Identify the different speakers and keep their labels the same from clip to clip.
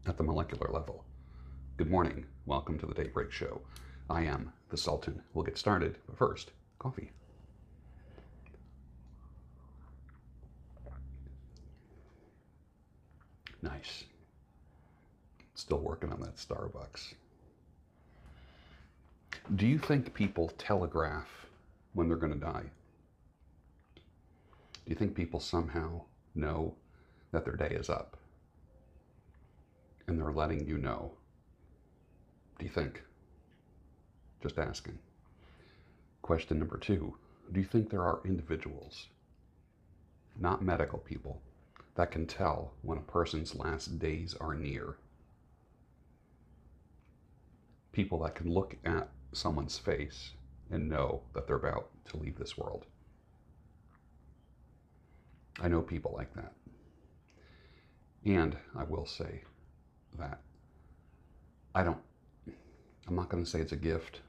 Speaker 1: at the molecular level. Good morning. Welcome to the Daybreak Show. I am the Sultan. We'll get started, but first, coffee. Nice. Still working on that Starbucks. Do you think people telegraph when they're going to die? Do you think people somehow know that their day is up? And they're letting you know? Do you think? Just asking. Question number 2. Do you think there are individuals, not medical people, that can tell when a person's last days are near? People that can look at someone's face and know that they're about to leave this world. I know people like that. And I will say that I'm not going to say it's a gift.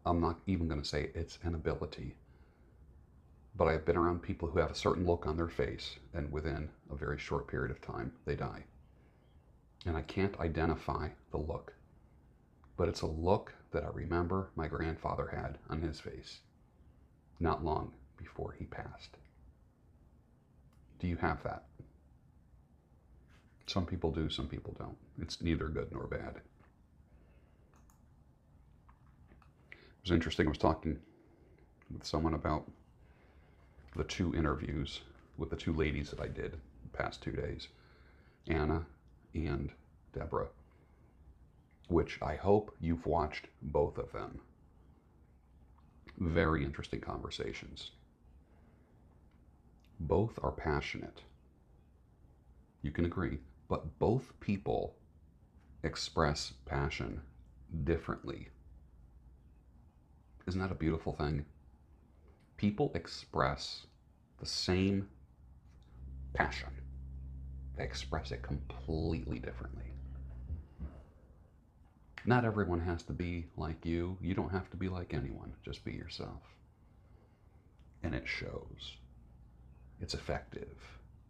Speaker 1: I'm not even going to say it's an ability. But I've been around people who have a certain look on their face, and within a very short period of time, they die. And I can't identify the look, but it's a look that I remember my grandfather had on his face not long before he passed. Do you have that? Some people do, some people don't. It's neither good nor bad. It was interesting. I was talking with someone about the 2 interviews with the 2 ladies that I did the past 2 days, Anna and Deborah, which I hope you've watched both of them. Very interesting conversations. Both are passionate. You can agree, but both people express passion differently. Isn't that a beautiful thing? People express the same passion. They express it completely differently. Not everyone has to be like you. You don't have to be like anyone. Just be yourself. And it shows. It's effective.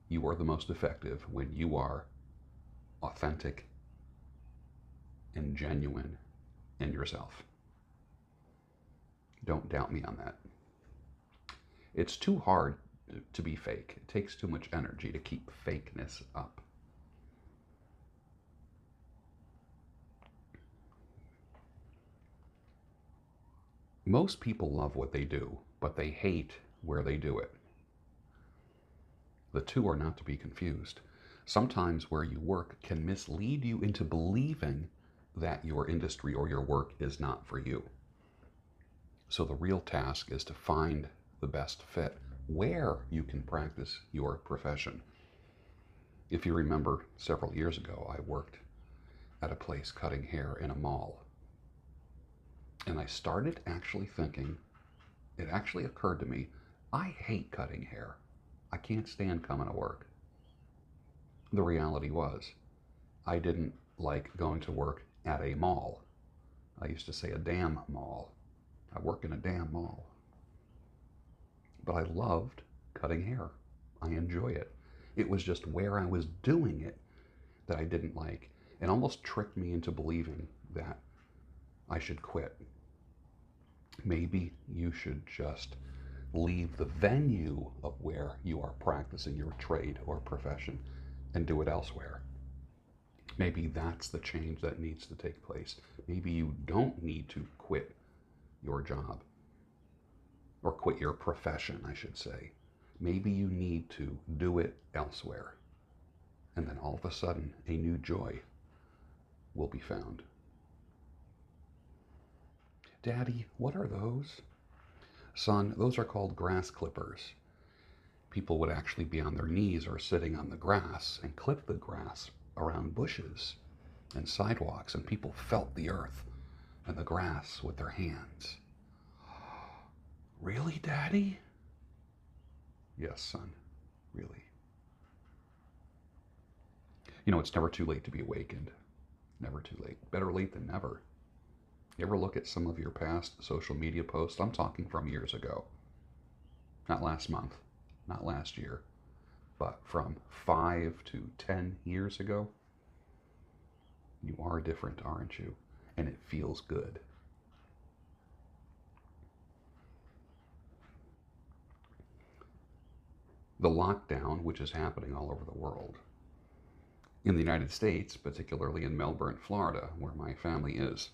Speaker 1: You are the most effective when you are authentic and genuine in yourself. Don't doubt me on that. It's too hard to be fake. It takes too much energy to keep fakeness up. Most people love what they do, but they hate where they do it. The 2 are not to be confused. Sometimes where you work can mislead you into believing that your industry or your work is not for you. So the real task is to find the best fit where you can practice your profession. If you remember, several years ago, I worked at a place cutting hair in a mall. And I started actually thinking, it actually occurred to me, I hate cutting hair. I can't stand coming to work. The reality was, I didn't like going to work at a mall. I used to say a damn mall. I work in a damn mall. But I loved cutting hair. I enjoy it. It was just where I was doing it that I didn't like. It almost tricked me into believing that I should quit. Maybe you should just leave the venue of where you are practicing your trade or profession and do it elsewhere. Maybe that's the change that needs to take place. Maybe you don't need to quit your job, or quit your profession, I should say. Maybe you need to do it elsewhere. And then all of a sudden, a new joy will be found. Daddy, what are those? Son, those are called grass clippers. People would actually be on their knees or sitting on the grass and clip the grass around bushes and sidewalks, and people felt the earth and the grass with their hands. Really, Daddy? Yes, son, really. You know, it's never too late to be awakened. Never too late. Better late than never. You ever look at some of your past social media posts? I'm talking from years ago. Not last month, not last year, but from 5 to 10 years ago. You are different, aren't you? And it feels good. The lockdown, which is happening all over the world, in the United States, particularly in Melbourne, Florida, where my family is,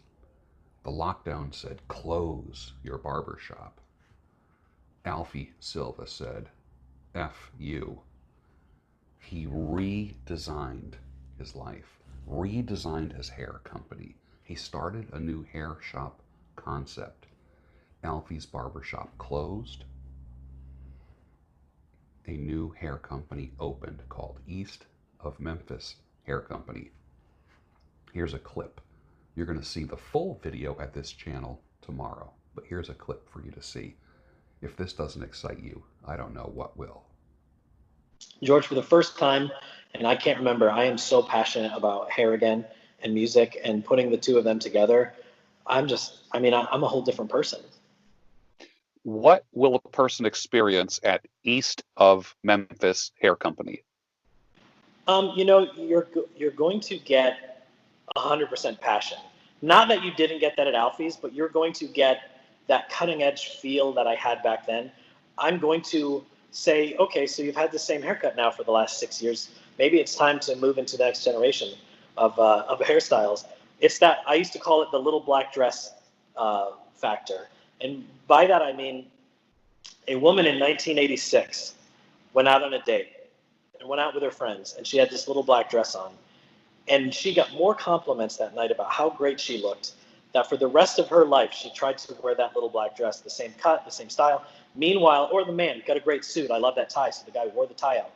Speaker 1: the lockdown said, close your barber shop. Alfie Silva said, F you. He redesigned his life, redesigned his hair company. He started a new hair shop concept. Alfie's barbershop closed. A new hair company opened called East of Memphis Hair Company. Here's a clip. You're going to see the full video at this channel tomorrow, but here's a clip for you to see. If this doesn't excite you, I don't know what will.
Speaker 2: George, for the first time, and I can't remember, I am so passionate about hair again and music and putting the two of them together. I'm a whole different person.
Speaker 3: What will a person experience at East of Memphis Hair Company?
Speaker 2: You're going to get 100% passion. Not that you didn't get that at Alfie's, but you're going to get that cutting edge feel that I had back then. I'm going to say, okay, so you've had the same haircut now for the last 6 years. Maybe it's time to move into the next generation of hairstyles. It's that I used to call it the little black dress factor. And by that, I mean a woman in 1986 went out on a date and went out with her friends, and she had this little black dress on. And she got more compliments that night about how great she looked, that for the rest of her life, she tried to wear that little black dress, the same cut, the same style. Meanwhile, or the man, got a great suit. I love that tie, so the guy wore the tie out.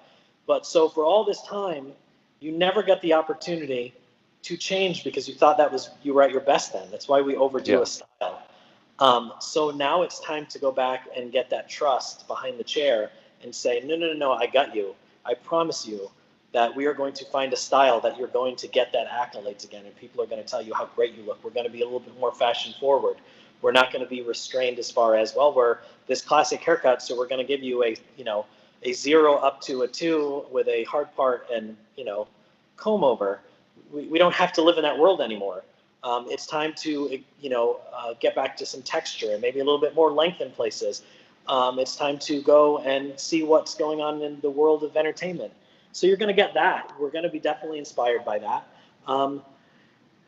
Speaker 2: But so for all this time, you never got the opportunity to change because you thought you were at your best then. That's why we overdo a style. So now it's time to go back and get that trust behind the chair and say, no, I got you. I promise you that we are going to find a style that you're going to get that accolades again, and people are going to tell you how great you look. We're going to be a little bit more fashion forward. We're not going to be restrained as far as, well, we're this classic haircut, so we're going to give you a 0 up to a 2 with a hard part and, comb over. We don't have to live in that world anymore. It's time to, get back to some texture and maybe a little bit more length in places. It's time to go and see what's going on in the world of entertainment. So you're going to get that. We're going to be definitely inspired by that.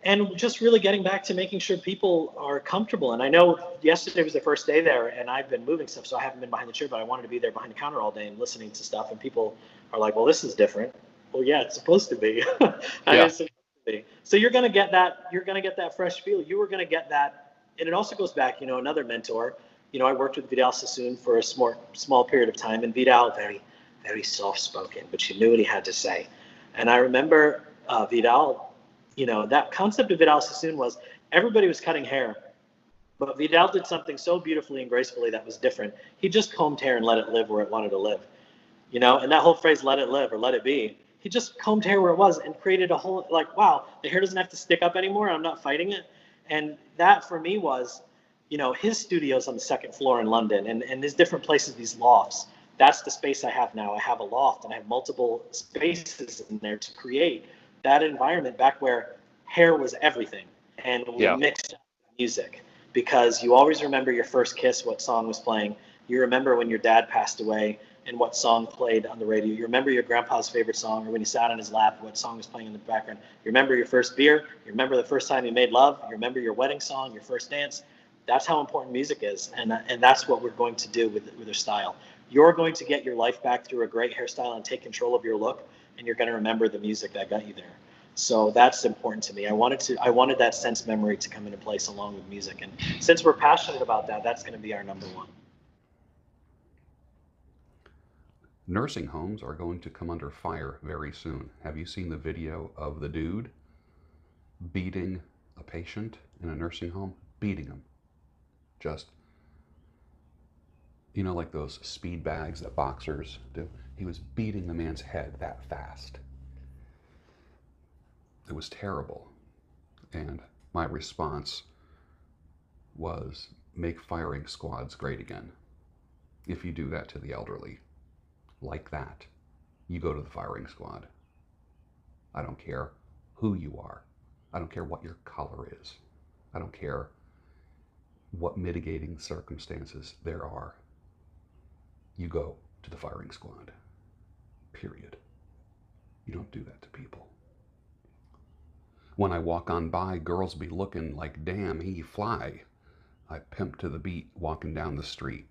Speaker 2: And just really getting back to making sure people are comfortable. And I know yesterday was the first day there, and I've been moving stuff, so I haven't been behind the chair, but I wanted to be there behind the counter all day and listening to stuff. And people are like, well, this is different. Well, yeah, it's supposed to be. So you're going to get that. You're going to get that fresh feel. You were going to get that. And it also goes back, another mentor. I worked with Vidal Sassoon for a small period of time, and Vidal, very, very soft-spoken, but you knew what he had to say. And I remember Vidal, that concept of Vidal Sassoon was everybody was cutting hair, but Vidal did something so beautifully and gracefully that was different. He just combed hair and let it live where it wanted to live, and that whole phrase, let it live or let it be, he just combed hair where it was and created a whole, wow, the hair doesn't have to stick up anymore. I'm not fighting it. And that for me was, his studio's on the second floor in London, and there's different places, these lofts. That's the space I have now. I have a loft and I have multiple spaces in there to create that environment back where hair was everything. And we mixed music because you always remember your first kiss, what song was playing. You remember when your dad passed away and what song played on the radio. You remember your grandpa's favorite song, or when you sat on his lap, what song was playing in the background. You remember your first beer. You remember the first time you made love. You remember your wedding song, your first dance. That's how important music is, and that's what we're going to do with our style. You're going to get your life back through a great hairstyle and take control of your look, and you're going to remember the music that got you there. So that's important to me. I wanted that sense memory to come into place along with music, and since we're passionate about that, that's going to be our number one.
Speaker 1: Nursing homes are going to come under fire very soon. Have you seen the video of the dude beating a patient in a nursing home? Beating him. Just, like those speed bags that boxers do. He was beating the man's head that fast. It was terrible. And my response was, make firing squads great again. If you do that to the elderly, like that, you go to the firing squad. I don't care who you are. I don't care what your color is. I don't care what mitigating circumstances there are. You go to the firing squad. Period. You don't do that to people. When I walk on by, girls be looking like, damn, he fly. I pimp to the beat walking down the street.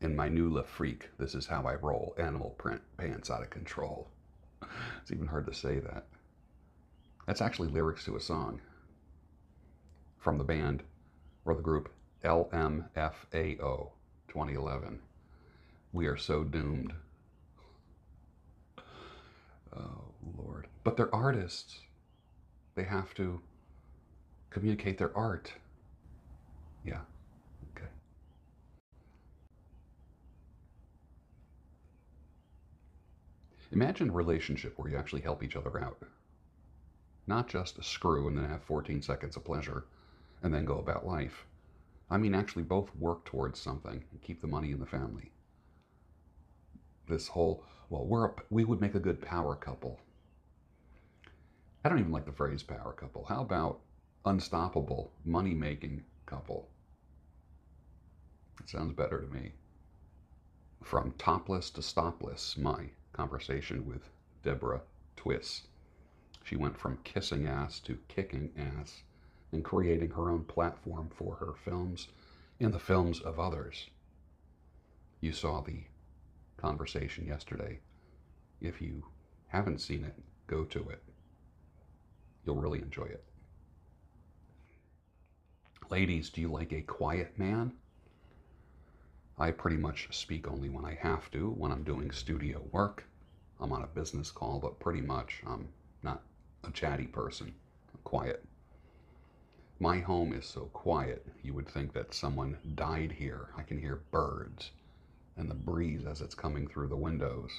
Speaker 1: In my new La Freak, this is how I roll. Animal print, pants out of control. It's even hard to say that. That's actually lyrics to a song from the band or the group LMFAO 2011. We are so doomed. Oh, Lord. But they're artists. They have to communicate their art. Yeah, okay. Imagine a relationship where you actually help each other out. Not just screw and then have 14 seconds of pleasure and then go about life. I mean, actually both work towards something and keep the money in the family. This whole, well, we would make a good power couple. I don't even like the phrase power couple. How about unstoppable, money-making couple? It sounds better to me. From topless to stopless, my conversation with Deborah Twiss. She went from kissing ass to kicking ass and creating her own platform for her films and the films of others. You saw the conversation yesterday. If you haven't seen it, go to it. You'll really enjoy it. Ladies, do you like a quiet man? I pretty much speak only when I have to, when I'm doing studio work. I'm on a business call, but pretty much I'm not a chatty person. I'm quiet. My home is so quiet, you would think that someone died here. I can hear birds and the breeze as it's coming through the windows.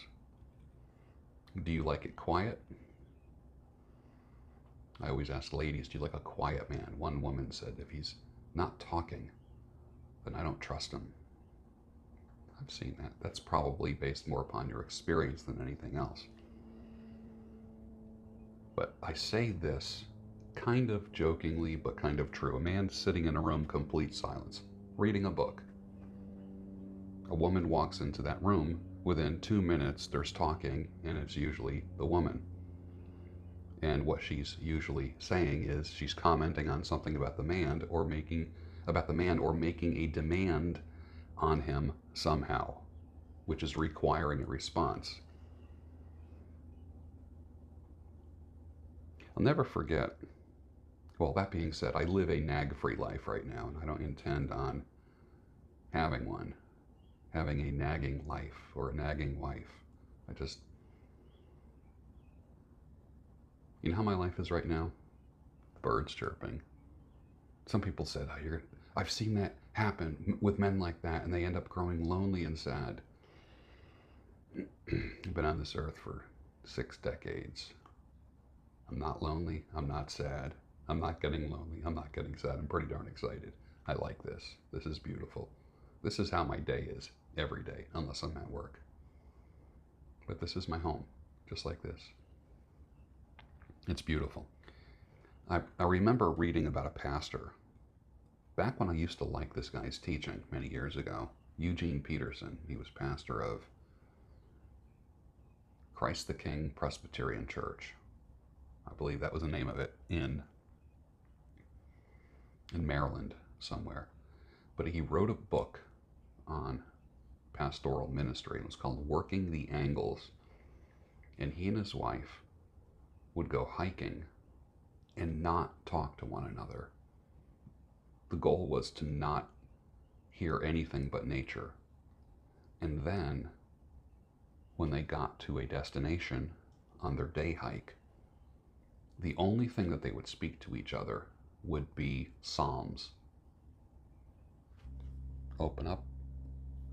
Speaker 1: Do you like it quiet? I always ask ladies, do you like a quiet man? One woman said, if he's not talking, then I don't trust him. I've seen that. That's probably based more upon your experience than anything else. But I say this kind of jokingly, but kind of true. A man sitting in a room, complete silence, reading a book. A woman walks into that room. Within 2 minutes, there's talking, and it's usually the woman. And what she's usually saying is she's commenting on something about the man or making a demand on him somehow, which is requiring a response. I'll never forget, well, that being said, I live a nag-free life right now, and I don't intend on having one, having a nagging life or a nagging wife. You know how my life is right now? Birds chirping. Some people said, I've seen that happen with men like that, and they end up growing lonely and sad. I've been on this earth for 6 decades. I'm not lonely. I'm not sad. I'm not getting lonely. I'm not getting sad. I'm pretty darn excited. I like this. This is beautiful. This is how my day is every day, unless I'm at work. But this is my home, just like this. It's beautiful. I remember reading about a pastor back when I used to like this guy's teaching many years ago. Eugene Peterson. He was pastor of Christ the King Presbyterian Church. I believe that was the name of it in Maryland somewhere. But he wrote a book on pastoral ministry. It was called Working the Angles. And he and his wife would go hiking and not talk to one another. The goal was to not hear anything but nature. And then, when they got to a destination on their day hike, the only thing that they would speak to each other would be Psalms. Open up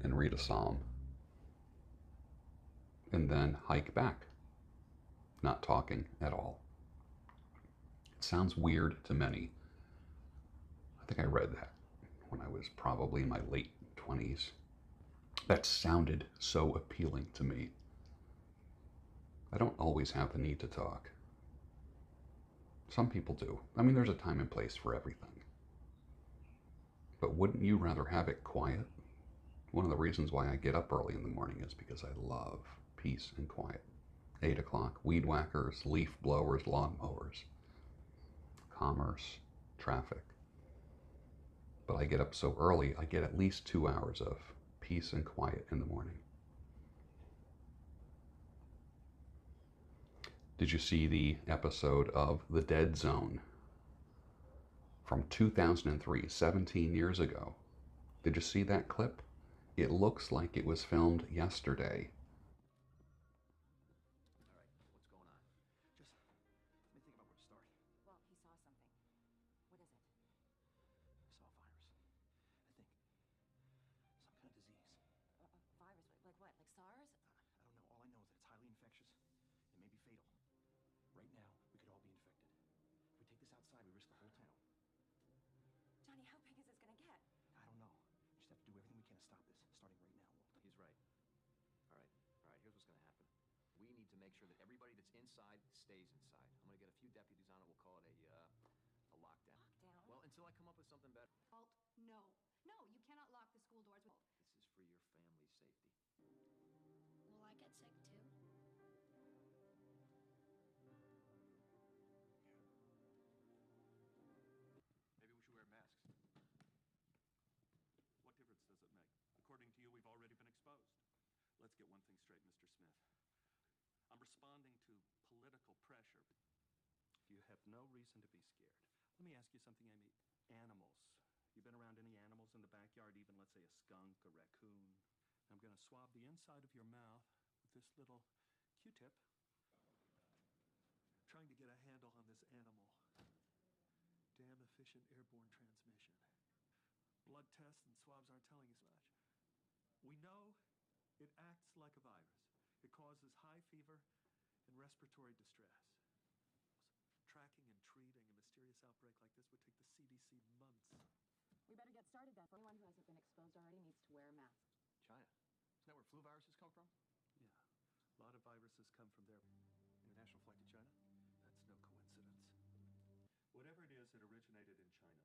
Speaker 1: and read a Psalm. And then hike back, not talking at all. It sounds weird to many. I think I read that when I was probably in my late 20s. That sounded so appealing to me. I don't always have the need to talk. Some people do. I mean, there's a time and place for everything. But wouldn't you rather have it quiet? One of the reasons why I get up early in the morning is because I love peace and quiet. 8 o'clock, weed whackers, leaf blowers, lawn mowers, commerce, traffic. But I get up so early, I get at least 2 hours of peace and quiet in the morning. Did you see the episode of The Dead Zone from 2003, 17 years ago? Did you see that clip? It looks like it was filmed yesterday.
Speaker 4: All right, what's going on? Just let me think about where to start.
Speaker 5: Well, he saw something. What is it?
Speaker 4: I saw a virus. I think some kind of disease.
Speaker 5: A virus? Like what? Like SARS?
Speaker 4: I don't know. All I know is that it's highly infectious. It may be fatal. Right now, we could all be infected. If we take this outside, we risk the whole town.
Speaker 5: Johnny, how big is this gonna get?
Speaker 4: I don't know. We just have to do everything we can to stop this, starting right now, Walter.
Speaker 6: He's right. All right, here's what's going to happen. We need to make sure that everybody that's inside stays inside. I'm going to get a few deputies on it. We'll call it a lockdown.
Speaker 5: Lockdown?
Speaker 6: Well, until I come up with something better.
Speaker 7: Walt, no. No, you cannot lock the school doors.
Speaker 6: This is for your family's safety.
Speaker 7: Will I get sick too?
Speaker 8: Maybe we should wear masks. What difference does it make? According to you, we've already been exposed. Let's get one thing straight, Mr. Smith. I'm responding to political pressure. You have no reason to be scared. Let me ask you something, Amy. Animals. You been around any animals in the backyard, even let's say a skunk, a raccoon? I'm going to swab the inside of your mouth with this little Q-tip, trying to get a handle on this animal. Damn efficient airborne transmission. Blood tests and swabs aren't telling us much. We know it acts like a virus. It causes high fever and respiratory distress. Tracking and treating a mysterious outbreak like this would take the CDC months.
Speaker 5: We better get started then. Anyone who hasn't been exposed already needs to wear a mask.
Speaker 6: China. Isn't that where flu viruses come from?
Speaker 8: Yeah, a lot of viruses come from there.
Speaker 6: International flight to China?
Speaker 8: That's no coincidence. Whatever it is, it originated in China.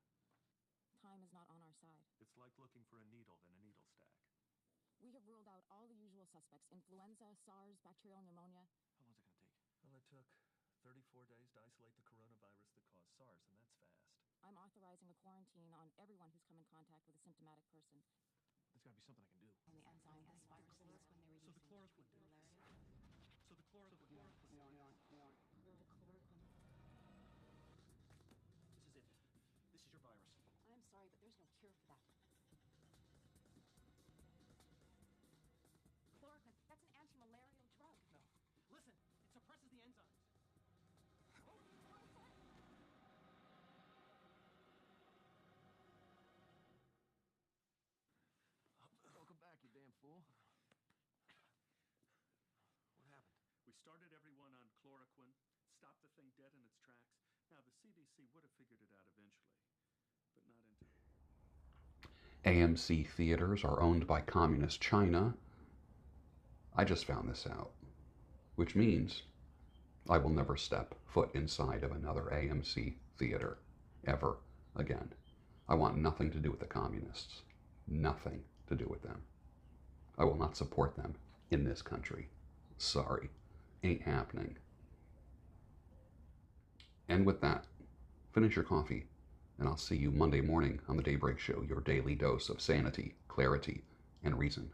Speaker 5: Time is not on our side.
Speaker 8: It's like looking for a needle in a needle stack.
Speaker 5: We have ruled out all the usual suspects. Influenza, SARS, bacterial pneumonia.
Speaker 6: How long is it going to take?
Speaker 8: Well, it took 34 days to isolate the coronavirus that caused SARS, and that's fast.
Speaker 5: I'm authorizing a quarantine on everyone who's come in contact with a symptomatic person.
Speaker 6: There's got to be something I can do.
Speaker 5: On the enzyme this virus needs when they were
Speaker 8: So the chloroquine did. So the chloroquine.
Speaker 4: This is it. This is your virus.
Speaker 5: I'm sorry, but there's no cure for that. Chloroquine, that's an anti-malarial drug.
Speaker 4: No. Listen, it suppresses the enzymes.
Speaker 6: Welcome back, you damn fool.
Speaker 8: What happened? We started everyone on chloroquine, stopped the thing dead in its tracks. Now, the CDC would have figured it out eventually, but not in time.
Speaker 1: AMC theaters are owned by communist China. I just found this out, which means I will never step foot inside of another AMC theater ever again. I want nothing to do with the communists. Nothing to do with them. I will not support them in this country. Sorry, ain't happening. And with that, finish your coffee, and I'll see you Monday morning on the Daybreak Show, your daily dose of sanity, clarity, and reason.